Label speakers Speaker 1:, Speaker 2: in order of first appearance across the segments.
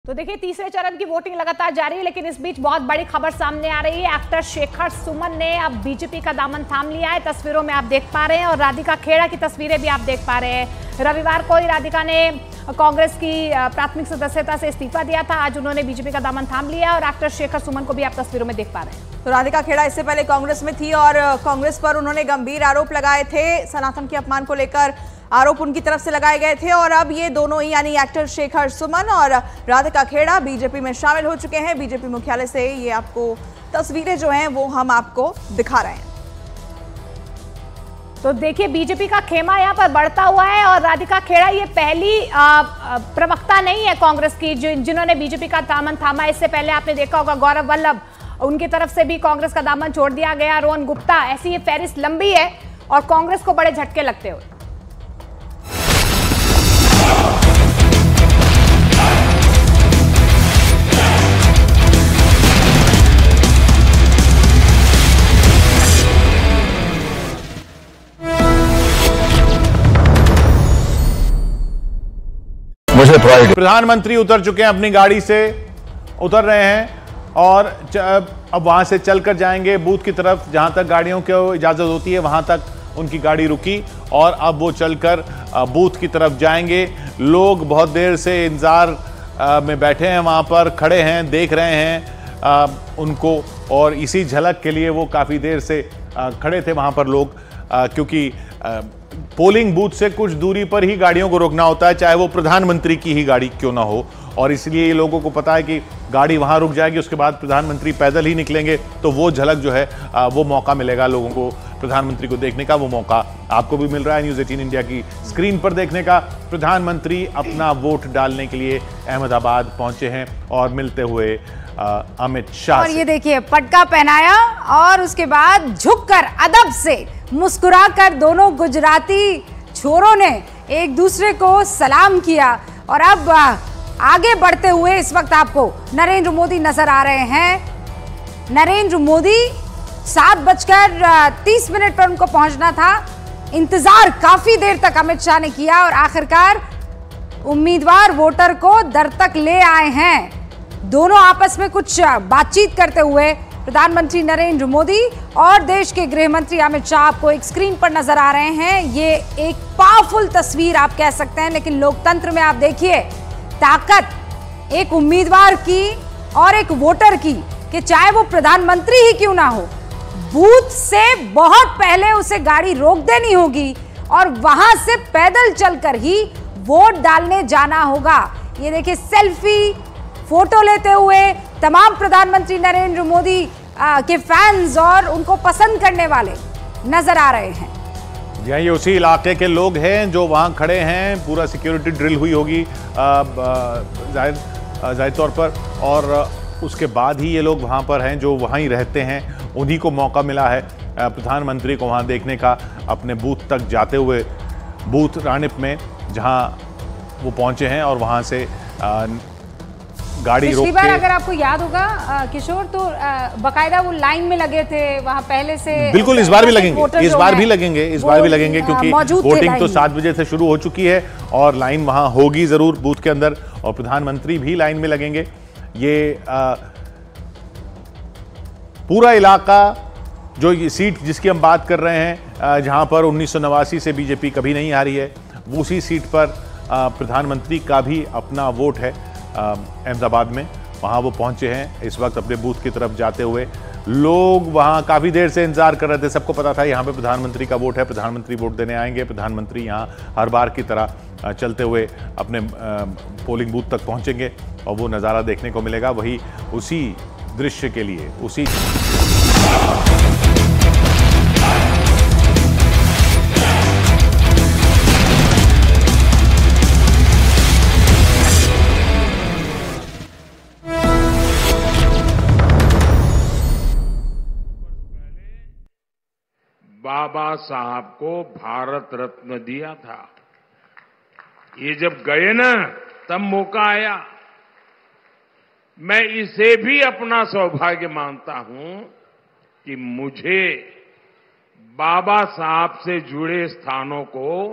Speaker 1: तो देखिए तीसरे चरण की वोटिंग लगातार जारी है, लेकिन इस बीच बहुत बड़ी खबर सामने आ रही है। एक्टर शेखर सुमन ने अब बीजेपी का दामन थाम लिया है। तस्वीरों में आप देख पा रहे हैं और राधिका खेड़ा की तस्वीरें भी आप देख पा रहे हैं। रविवार को ही राधिका ने कांग्रेस की प्राथमिक सदस्यता से इस्तीफा दिया था। आज उन्होंने बीजेपी का दामन थाम लिया और एक्टर शेखर सुमन को भी आप तस्वीरों में देख पा रहे हैं।
Speaker 2: तो राधिका खेड़ा इससे पहले कांग्रेस में थी और कांग्रेस पर उन्होंने गंभीर आरोप लगाए थे। सनातन के अपमान को लेकर आरोप उनकी तरफ से लगाए गए थे और अब ये दोनों ही यानी एक्टर शेखर सुमन और राधिका खेड़ा बीजेपी में शामिल हो चुके हैं। बीजेपी मुख्यालय से ये आपको तस्वीरें जो हैं वो हम आपको दिखा रहे हैं।
Speaker 1: तो देखिए बीजेपी का खेमा यहाँ पर बढ़ता हुआ है और राधिका खेड़ा ये पहली प्रवक्ता नहीं है कांग्रेस की जिन्होंने बीजेपी का दामन थामा। इससे पहले आपने देखा होगा गौरव वल्लभ, उनकी तरफ से भी कांग्रेस का दामन छोड़ दिया गया। रोहन गुप्ता, ऐसी ये फहरिस्त लंबी है और कांग्रेस को बड़े झटके लगते हुए।
Speaker 3: प्रधानमंत्री उतर चुके हैं, अपनी गाड़ी से उतर रहे हैं और अब वहां से चलकर जाएंगे बूथ की तरफ। जहां तक गाड़ियों को इजाजत होती है वहां तक उनकी गाड़ी रुकी और अब वो चलकर बूथ की तरफ जाएंगे। लोग बहुत देर से इंतजार में बैठे हैं, वहां पर खड़े हैं, देख रहे हैं उनको और इसी झलक के लिए वो काफी देर से खड़े थे वहां पर लोग, क्योंकि पोलिंग बूथ से कुछ दूरी पर ही गाड़ियों को रोकना होता है, चाहे वो प्रधानमंत्री की ही गाड़ी क्यों ना हो। और इसलिए ये लोगों को पता है कि गाड़ी वहां रुक जाएगी, उसके बाद प्रधानमंत्री पैदल ही निकलेंगे, तो वो झलक जो है वो मौका मिलेगा लोगों को प्रधानमंत्री को देखने का। वो मौका आपको भी मिल रहा है न्यूज़ 18 इंडिया की स्क्रीन पर देखने का। प्रधानमंत्री अपना वोट डालने के लिए अहमदाबाद पहुंचे हैं और मिलते हुए अमित शाह
Speaker 4: और ये देखिए पटका पहनाया और उसके बाद झुककर अदब से मुस्कुराकर दोनों गुजराती छोरों ने एक दूसरे को सलाम किया। और अब आगे बढ़ते हुए इस वक्त आपको नरेंद्र मोदी नजर आ रहे हैं। नरेंद्र मोदी 7:30 पर उनको पहुंचना था। इंतजार काफी देर तक अमित शाह ने किया और आखिरकार उम्मीदवार वोटर को दर तक ले आए हैं। दोनों आपस में कुछ बातचीत करते हुए प्रधानमंत्री नरेंद्र मोदी और देश के गृह मंत्री अमित शाह आपको एक स्क्रीन पर नजर आ रहे हैं। ये एक पावरफुल तस्वीर आप कह सकते हैं, लेकिन लोकतंत्र में आप देखिए ताकत एक उम्मीदवार की और एक वोटर की कि चाहे वो प्रधानमंत्री ही क्यों ना हो, बूथ से बहुत पहले उसे गाड़ी रोक देनी होगी और वहां से पैदल चलकर ही वोट डालने जाना होगा। ये देखिए सेल्फी फोटो लेते हुए तमाम प्रधानमंत्री नरेंद्र मोदी के फैंस और उनको पसंद करने वाले नजर आ रहे हैं।
Speaker 3: ये उसी इलाके के लोग हैं जो वहां खड़े हैं। पूरा सिक्योरिटी ड्रिल हुई होगी जाहिर तौर पर, और उसके बाद ही ये लोग वहां पर हैं जो वहां ही रहते हैं। उन्हीं को मौका मिला है प्रधानमंत्री को वहां देखने का, अपने बूथ तक जाते हुए, बूथ रानिप में जहां वो पहुंचे हैं और वहां से गाड़ी रोक के।
Speaker 4: पिछली बार अगर आपको याद होगा किशोर, तो बकायदा वो लाइन में लगे थे वहां पहले से।
Speaker 3: बिल्कुल, इस बार भी लगेंगे, इस बार भी लगेंगे क्योंकि वोटिंग तो 7 बजे से शुरू हो चुकी है और लाइन वहां होगी जरूर बूथ के अंदर, और प्रधानमंत्री भी लाइन में लगेंगे। ये पूरा इलाका, जो ये सीट जिसकी हम बात कर रहे हैं, जहां पर 1989 से बीजेपी कभी नहीं हारी है, उसी सीट पर प्रधानमंत्री का भी अपना वोट है अहमदाबाद में। वहां वो पहुंचे हैं इस वक्त अपने बूथ की तरफ जाते हुए। लोग वहां काफी देर से इंतजार कर रहे थे, सबको पता था यहां पे प्रधानमंत्री का वोट है, प्रधानमंत्री वोट देने आएंगे। प्रधानमंत्री यहां हर बार की तरह चलते हुए अपने पोलिंग बूथ तक पहुंचेंगे और वो नज़ारा देखने को मिलेगा। वही उसी दृश्य के लिए उसी
Speaker 5: बाबा साहब को भारत रत्न दिया था। ये जब गए ना तब मौका आया। मैं इसे भी अपना सौभाग्य मानता हूं कि मुझे बाबा साहब से जुड़े स्थानों को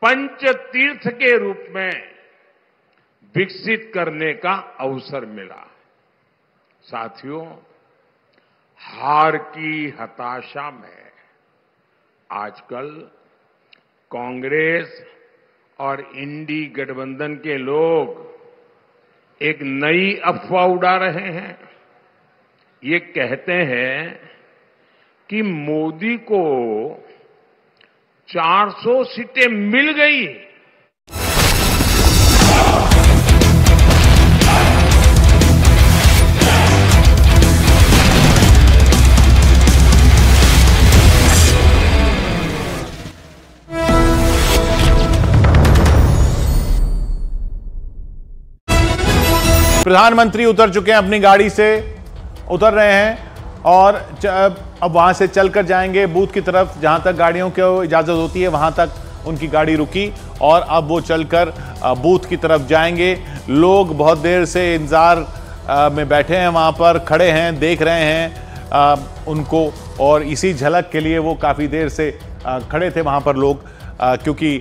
Speaker 5: पंच तीर्थ के रूप में विकसित करने का अवसर मिला। साथियों, हार की हताशा में आजकल कांग्रेस और इंडी गठबंधन के लोग एक नई अफवाह उड़ा रहे हैं। ये कहते हैं कि मोदी को 400 सीटें मिल गई।
Speaker 3: प्रधानमंत्री उतर चुके हैं, अपनी गाड़ी से उतर रहे हैं और अब वहां से चलकर जाएंगे बूथ की तरफ। जहां तक गाड़ियों को इजाजत होती है वहां तक उनकी गाड़ी रुकी और अब वो चलकर बूथ की तरफ जाएंगे। लोग बहुत देर से इंतजार में बैठे हैं, वहां पर खड़े हैं, देख रहे हैं उनको, और इसी झलक के लिए वो काफी देर से खड़े थे वहां पर लोग, क्योंकि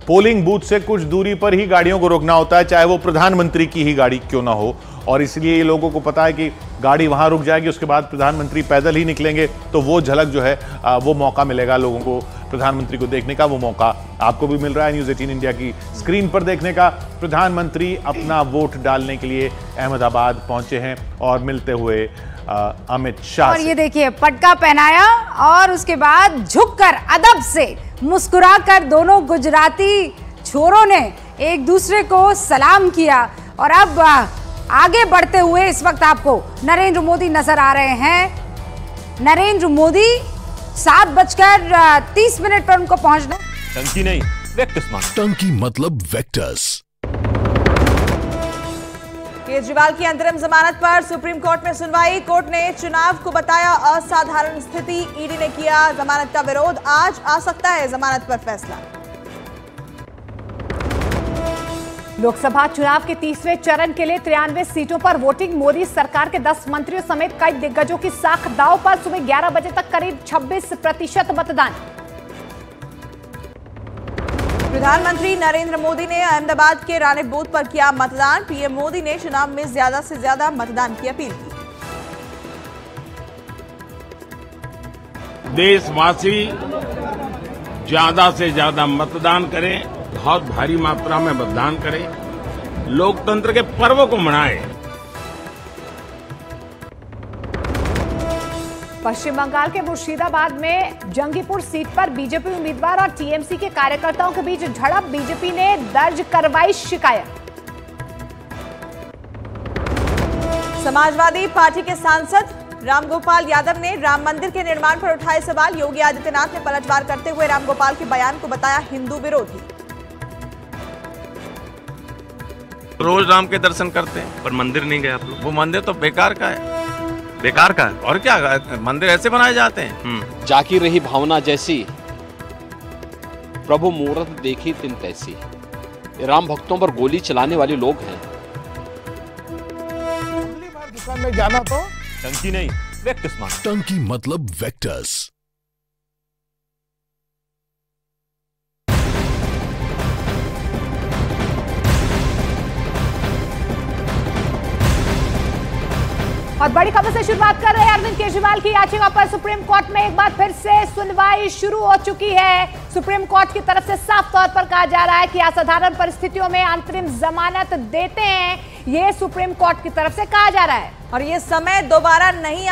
Speaker 3: पोलिंग बूथ से कुछ दूरी पर ही गाड़ियों को रोकना होता है, चाहे वो प्रधानमंत्री की ही गाड़ी क्यों ना हो। और इसलिए ये लोगों को पता है कि गाड़ी वहां रुक जाएगी, उसके बाद प्रधानमंत्री पैदल ही निकलेंगे, तो वो झलक जो है वो मौका मिलेगा लोगों को प्रधानमंत्री को देखने का। वो मौका आपको भी मिल रहा है न्यूज़ 18 इंडिया की स्क्रीन पर देखने का। प्रधानमंत्री अपना वोट डालने के लिए अहमदाबाद पहुंचे हैं और मिलते हुए अमित शाह
Speaker 4: और ये देखिए पटका पहनाया और उसके बाद झुककर अदब से मुस्कुराकर दोनों गुजराती छोरों ने एक दूसरे को सलाम किया। और अब आगे बढ़ते हुए इस वक्त आपको नरेंद्र मोदी नजर आ रहे हैं। नरेंद्र मोदी 7:30 पर उनको पहुंचना।
Speaker 6: टंकी नहीं, वेक्टस मांग।
Speaker 7: टंकी मतलब वेक्टस।
Speaker 2: केजरीवाल की अंतरिम जमानत पर सुप्रीम कोर्ट में सुनवाई। कोर्ट ने चुनाव को बताया असाधारण स्थिति। ईडी ने किया जमानत का विरोध। आज आ सकता है जमानत पर फैसला।
Speaker 1: लोकसभा चुनाव के तीसरे चरण के लिए 93 सीटों पर वोटिंग। मोदी सरकार के 10 मंत्रियों समेत कई दिग्गजों की साख दांव पर। सुबह 11 बजे तक करीब 26% मतदान।
Speaker 2: प्रधानमंत्री नरेंद्र मोदी ने अहमदाबाद के रानी बूथ पर किया मतदान। पीएम मोदी ने चुनाव में ज्यादा से ज्यादा मतदान की अपील की।
Speaker 5: देशवासी ज्यादा से ज्यादा मतदान करें, बहुत भारी मात्रा में मतदान करें, लोकतंत्र के पर्व को मनाएं।
Speaker 1: पश्चिम बंगाल के मुर्शिदाबाद में जंगीपुर सीट पर बीजेपी उम्मीदवार और टीएमसी के कार्यकर्ताओं के बीच झड़प। बीजेपी ने दर्ज करवाई शिकायत।
Speaker 2: समाजवादी पार्टी के सांसद रामगोपाल यादव ने राम मंदिर के निर्माण पर उठाए सवाल। योगी आदित्यनाथ ने पलटवार करते हुए रामगोपाल के बयान को बताया हिंदू विरोधी।
Speaker 6: रोज राम के दर्शन करते हैं पर मंदिर नहीं गए आप लोग। वो मंदिर तो बेकार का है, बेकार का है। और क्या मंदिर ऐसे बनाए जाते हैं।
Speaker 8: जाकी रही भावना जैसी, प्रभु मूरत देखी तिन तैसी। ये राम भक्तों पर गोली चलाने वाले लोग हैं।
Speaker 3: में जाना तो
Speaker 6: टंकी नहीं, वेक्टस मांग।
Speaker 7: टंकी मतलब वेक्टस।
Speaker 1: और बड़ी खबर से शुरुआत कर रहे हैं। अरविंद केजरीवाल की याचिका पर सुप्रीम कोर्ट में एक बार फिर से सुनवाई शुरू हो चुकी है। सुप्रीम कोर्ट की तरफ से साफ तौर पर कहा जा रहा है कि असाधारण परिस्थितियों में अंतरिम जमानत देते हैं। ये सुप्रीम कोर्ट की तरफ से कहा जा रहा है
Speaker 2: और ये समय दोबारा नहीं